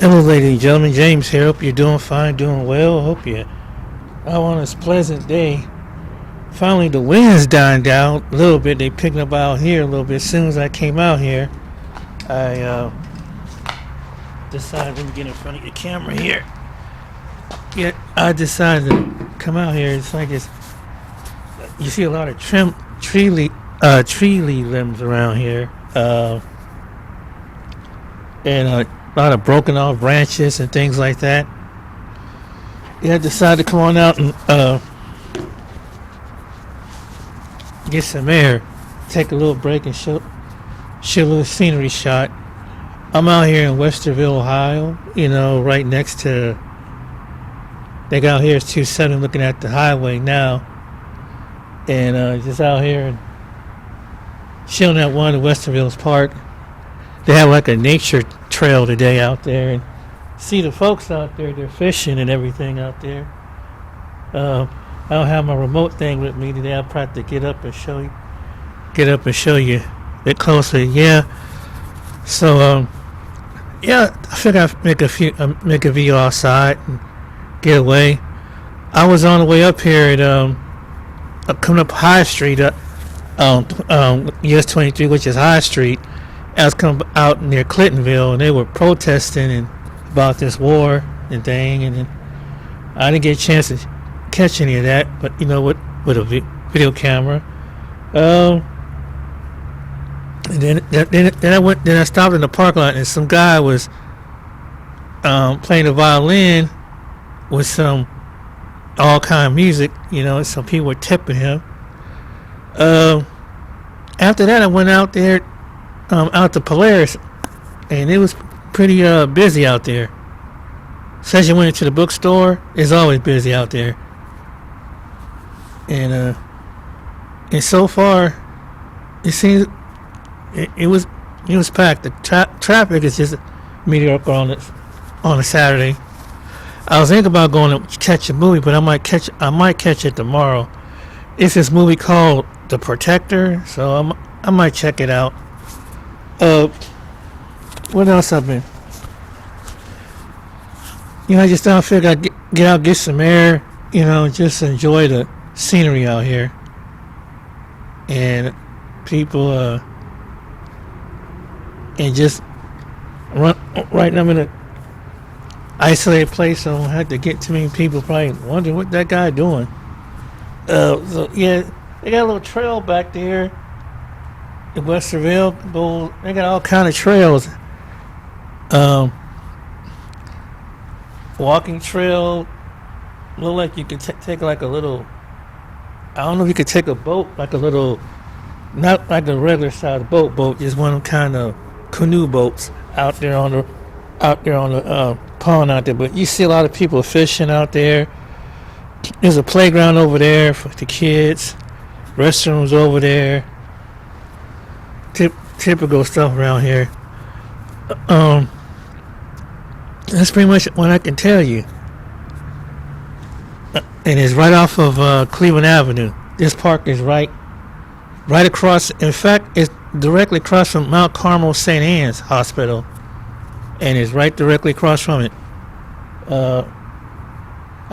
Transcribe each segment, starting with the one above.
Hello, ladies and gentlemen. James here. Hope you're doing fine, doing well. Hope you're out on this pleasant day. Finally, the wind's dying down a little bit. They picking up out here a little bit. As soon as I came out here, I decided, let me get in front of the camera here. Yeah, I decided to come out here. It's like you see a lot of tree limbs around here, and a lot of broken off branches and things like that. Yeah, I decided to come on out and get some air, take a little break, and shoot a little scenery shot. I'm out here in Westerville, Ohio. You know, right next to. They got out here is 270, looking at the highway now, and just out here and chilling at one of Westerville's park. They have like a nature trail today out there, and see the folks out there. They're fishing and everything out there. I don't have my remote thing with me today. I'll probably get up and show you a bit closer. Yeah. So yeah, I figured I'd make a video outside and get away. I was on the way up here at coming up High Street, US 23, which is High Street. I was coming out near Clintonville, and they were protesting about this war and thing, and I didn't get a chance to catch any of that. But you know, with a video camera, and then I stopped in the parking lot, and some guy was playing the violin with some all kind of music. You know, some people were tipping him. After that, I went out there. Out to Polaris, and it was pretty busy out there. Especially when into the bookstore, it's always busy out there. And so far, it seems it was packed. The traffic is just mediocre on a Saturday. I was thinking about going to catch a movie, but I might catch it tomorrow. It's this movie called The Protector, so I might check it out. What else I've been? You know, I just don't figure I'd get out, get some air, you know, just enjoy the scenery out here. And people, and just run right now. I'm in an isolated place, so I don't have to get too many people probably wondering what that guy doing. So yeah, they got a little trail back there. In Westerville, they got all kind of trails. Walking trail, look like you could take like a little. I don't know if you could take a boat, like a little, not like a regular size boat, just one of them kind of canoe boats out there on the pond out there. But you see a lot of people fishing out there. There's a playground over there for the kids. Restrooms over there. Typical stuff around here. That's pretty much what I can tell you. And it's right off of Cleveland Avenue. This park is right across. In fact, it's directly across from Mount Carmel St. Anne's Hospital, and it's right directly across from it. I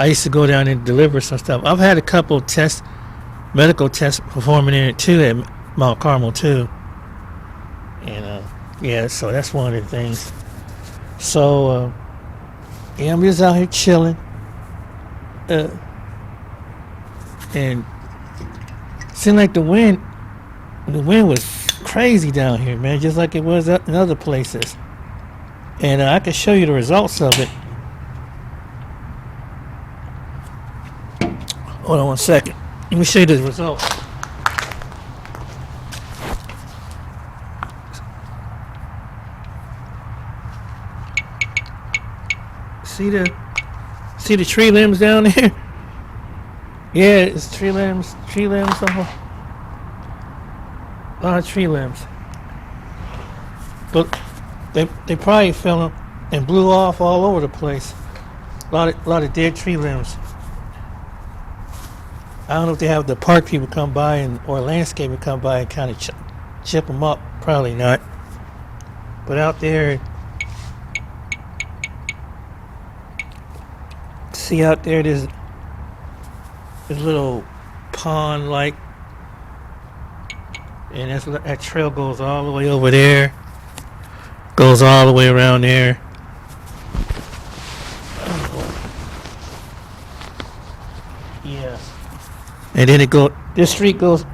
used to go down and deliver some stuff. I've had a couple medical tests performing in it too at Mount Carmel too. And yeah, so that's one of the things. So yeah, I'm just out here chilling, and seemed like the wind was crazy down here, man, just like it was in other places. And I can show you the results of it. Hold on one second. Let me show you the results. See the tree limbs down there? Yeah, it's tree limbs. A lot of tree limbs. But they probably fell and blew off all over the place. A lot of dead tree limbs. I don't know if they have the park people come by or landscaper come by and kind of chip them up. Probably not. But out there, see out there, there's this little pond like, and that trail goes all the way over there, goes all the way around there. Yeah. And then this street goes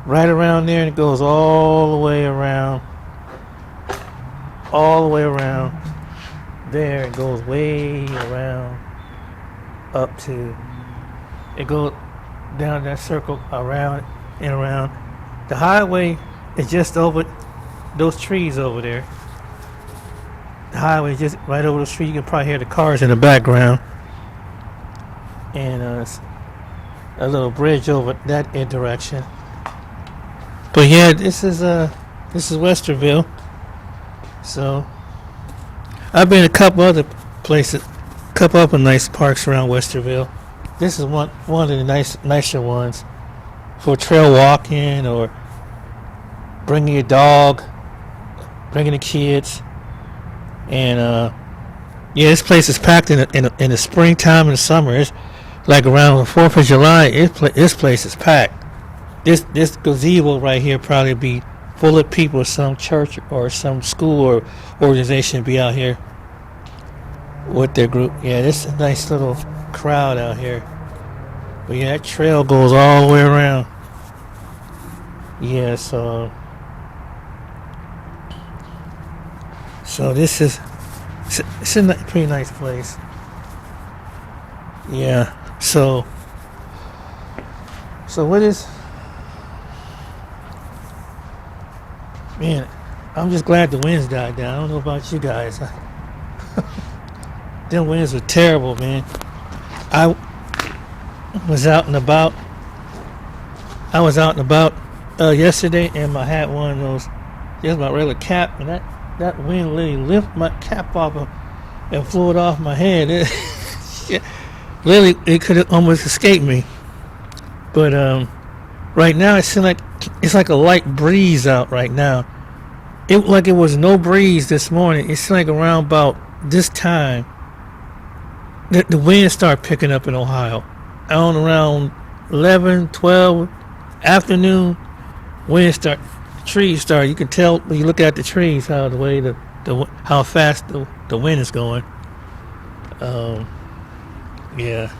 right around there and it goes all the way around there. It goes way around up to, it goes down that circle around and around. The highway is just over those trees over there. The highway is just right over the street. You can probably hear the cars in the background. And a little bridge over that direction. But yeah, this is Westerville. So I've been a couple other places, a couple other nice parks around Westerville. This is one of the nicer ones for trail walking or bringing your dog, bringing the kids. And yeah, this place is packed in the springtime and the summer. It's like around the 4th of July. This place is packed. This gazebo right here probably be full of people. Some church or some school or organization be out here with their group. Yeah, this is a nice little crowd out here. But yeah, that trail goes all the way around. Yeah, so this is it's a pretty nice place. Yeah. So what is, man, I'm just glad the winds died down. I don't know about you guys. Them winds were terrible, man. I was out and about yesterday, and I had one of those, just my regular cap, and that wind literally lifted my cap off and flew it off my head. Literally, it could have almost escaped me. But right now, it seems like it's like a light breeze out right now. It was no breeze this morning. It seemed like around about this time, the wind started picking up in Ohio. Around 11, 12 afternoon, trees start. You can tell when you look at the trees how how fast the wind is going. Yeah.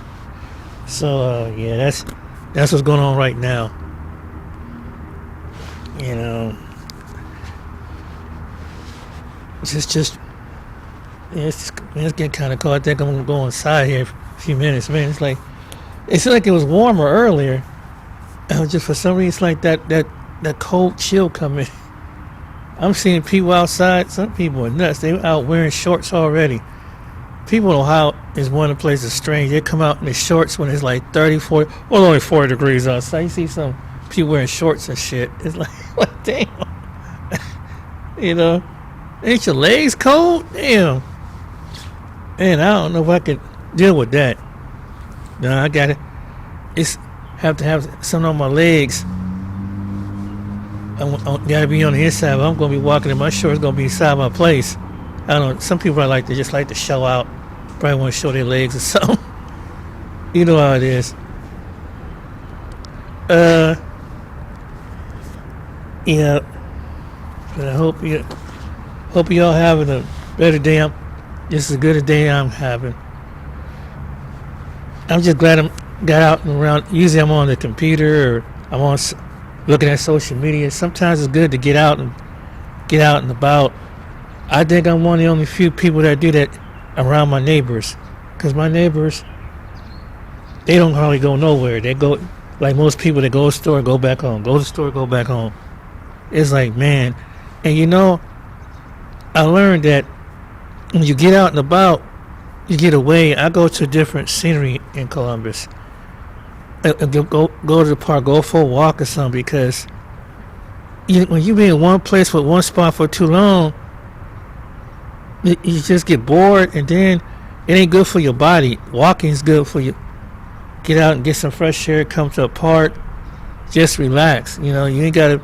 So yeah, that's what's going on right now. You know, it's getting kind of cold. I think I'm gonna go inside here for a few minutes, man. It's like it was warmer earlier. Just for some reason, it's like that cold chill coming. I'm seeing people outside. Some people are nuts. They out wearing shorts already. People in Ohio is one of the places strange. They come out in their shorts when it's like 30, 40, well, only 40 degrees outside. You see some people wearing shorts and shit. It's like, what, damn. You know, ain't your legs cold? Damn. Man, I don't know if I could deal with that. No, I got it. Have to have something on my legs. I gotta be on the inside. But I'm gonna be walking in my shorts. Gonna be inside my place. I don't know. Some people like to show out. Probably want to show their legs or something. You know how it is. Yeah. But I hope y'all having a better day. Just as good a day I'm having. I'm just glad I got out and around. Usually I'm on the computer or I'm on looking at social media. Sometimes it's good to get out and about. I think I'm one of the only few people that do that around my neighbors, because my neighbors, they don't hardly go nowhere. They go, like most people, they go to the store, go back home, go to the store, go back home. It's like, man. And you know, I learned that when you get out and about, you get away. I go to different scenery in Columbus. Go to the park, go for a walk or something, because when you be in one place with one spot for too long, you just get bored, and then it ain't good for your body. Walking is good for you. Get out and get some fresh air, come to a park, just relax. You know, you don't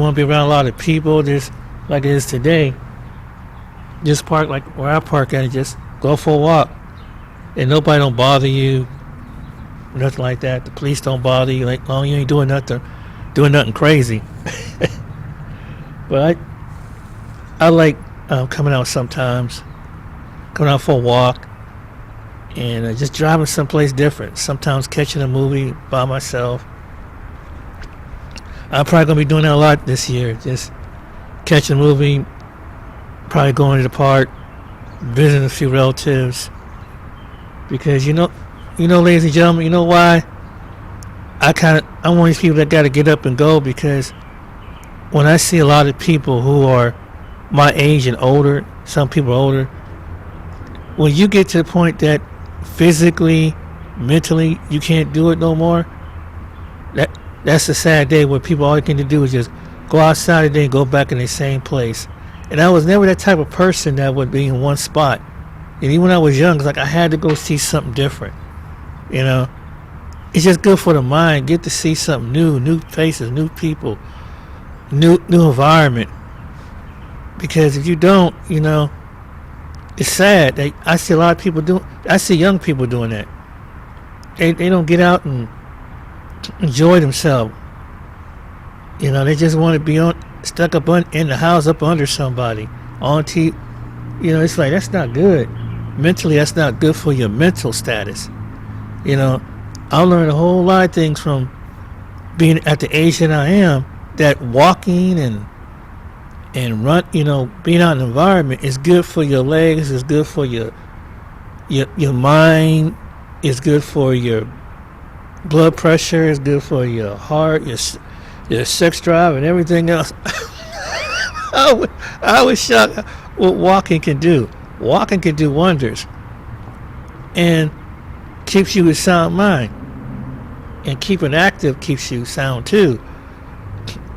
want to be around a lot of people. Just like it is today. Just park like where I park at and just go for a walk. and nobody don't bother you, nothing like that. The police don't bother you, like long you ain't doing nothing crazy. But I like coming out sometimes, coming out for a walk, and just driving someplace different. Sometimes catching a movie by myself. I'm probably gonna be doing that a lot this year. Just catching a movie, probably going to the park, visiting a few relatives. Because ladies and gentlemen, you know why? I'm one of these people that got to get up and go, because when I see a lot of people who are my age and older, some people are older, when you get to the point that physically, mentally, you can't do it no more, that's a sad day where people all they can do is just go outside and then go back in the same place. And I was never that type of person that would be in one spot. And even when I was young, it's like I had to go see something different. It's just good for the mind. Get to see something new faces, new people, new environment. Because if you don't, it's sad. I see a lot of people I see young people doing that. They don't get out and enjoy themselves. They just want to be stuck up in the house, up under somebody, on TV. It's like, that's not good. Mentally, that's not good for your mental status. I learned a whole lot of things from being at the age that I am, that walking and run, being out in the environment is good for your legs, is good for your mind, is good for your blood pressure, is good for your heart, your sex drive, and everything else. I was shocked what walking can do. Walking can do wonders, and keeps you with sound mind. And keeping active keeps you sound too.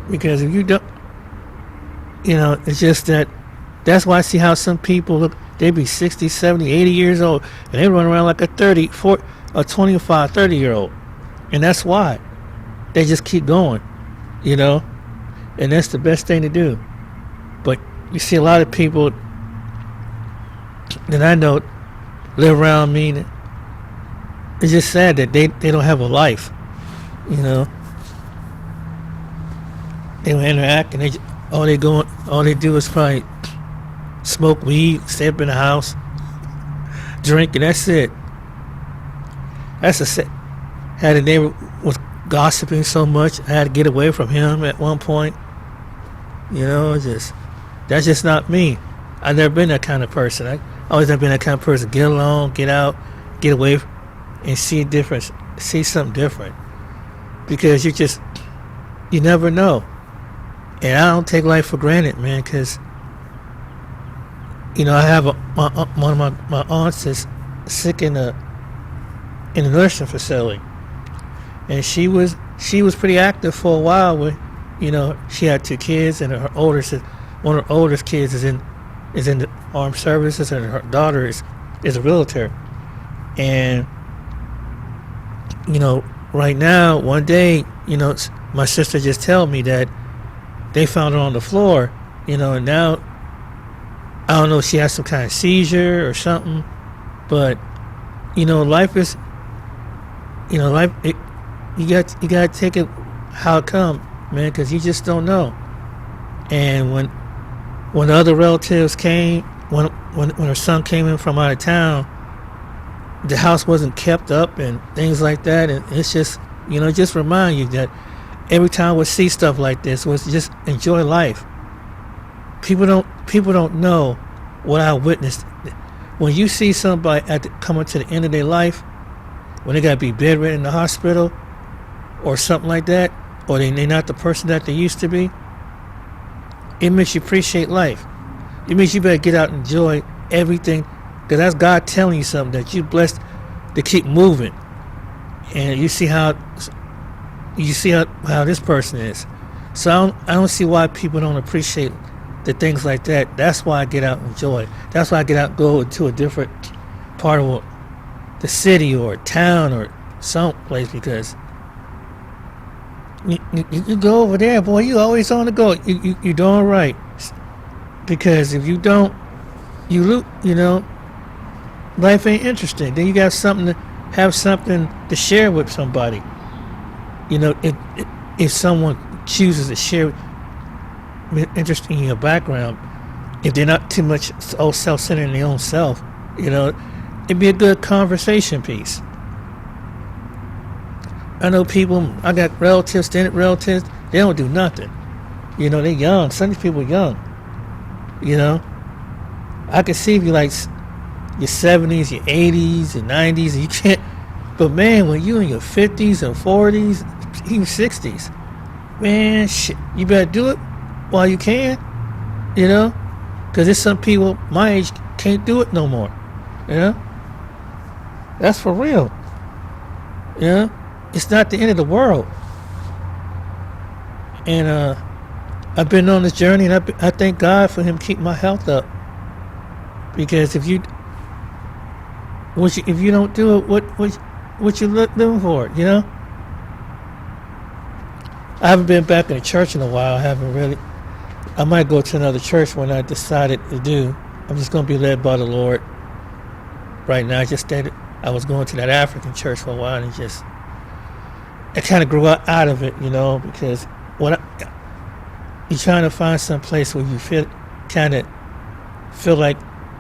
Because if you don't, it's just that's why I see how some people look, they be 60, 70, 80 years old, and they run around like a 30, 40, a 25, 30-year-old. And that's why. They just keep going, and that's the best thing to do. But you see a lot of people that I know live around me, it's just sad that they don't have a life, They don't interact, and all they do is probably smoke weed, stay up in the house, drink, and that's it. That's had a neighbor was gossiping so much, I had to get away from him at one point. That's just not me. I've never been that kind of person. I always have been that kind of person. Get along, get out, get away, and see something different. Because you never know. And I don't take life for granted, man, because, I have one of my aunts is sick in a nursing facility. And she was pretty active for a while with, she had 2 kids, and one of her oldest kids is in the armed services, and her daughter is a realtor. And right now, one day, my sister just told me that they found her on the floor, and now I don't know if she has some kind of seizure or something, but life is, life. You got to take it how it comes, man, because you just don't know. And when the other relatives came, when her son came in from out of town, the house wasn't kept up and things like that, and it's just just remind you that every time we see stuff like this, was just enjoy life. People don't know what I witnessed. When you see somebody coming to the end of their life, when they got to be bedridden in the hospital or something like that, or they're not the person that they used to be, it makes you appreciate life. It means you better get out and enjoy everything, because that's God telling you something, that you're blessed to keep moving. And you see how this person is. So I don't see why people don't appreciate the things like that. That's why I get out and enjoy. That's why I get out and go to a different part of the city or town or someplace, because you go over there, boy, you always on the go. You're doing right. Because if you don't, you life ain't interesting. Then you got something to have something to share with somebody. You know, if someone chooses to share interest in your background, if they're not too much all self-centered in their own self, you know, it'd be a good conversation piece. I know people, I got relatives, extended relatives, they don't do nothing. You know, they're young. Some of these people are young. You know, I can see if you like your 70s, your 80s, your 90s, and you can't. But man, when you in your 50s and 40s, even 60s, man, shit, you better do it while you can. You know, because there's some people my age can't do it no more. You know, that's for real. You know, it's not the end of the world. And I've been on this journey, and I thank God for Him keeping my health up. Because if you don't do it, what you living for? You know, I haven't been back in the church in a while. I haven't really. I might go to another church when I decided to do. I'm just going to be led by the Lord. Right now, I was going to that African church for a while, and I kind of grew out of it, you know, because you're trying to find some place where you feel like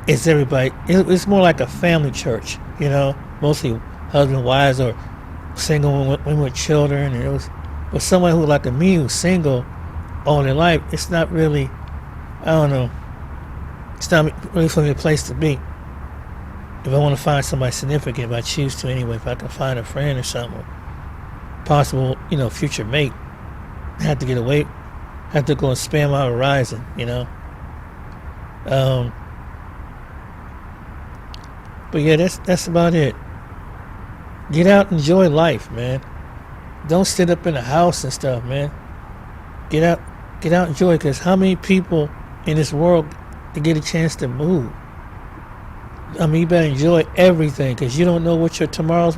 it's everybody. It's more like a family church, you know, mostly husband, wives, or single women with children. And it was, but someone who like me, who's single all their life, it's not really, I don't know, it's not really for me a place to be. If I want to find somebody significant, if I choose to anyway, if I can find a friend or something, possible, you know, future mate, I have to get away, have to go and span my horizon, you know. But yeah, that's about it. Get out, enjoy life, man. Don't sit up in the house and stuff, man. Get out, enjoy. Because how many people in this world to get a chance to move? I mean, you better enjoy everything, because you don't know what your tomorrow's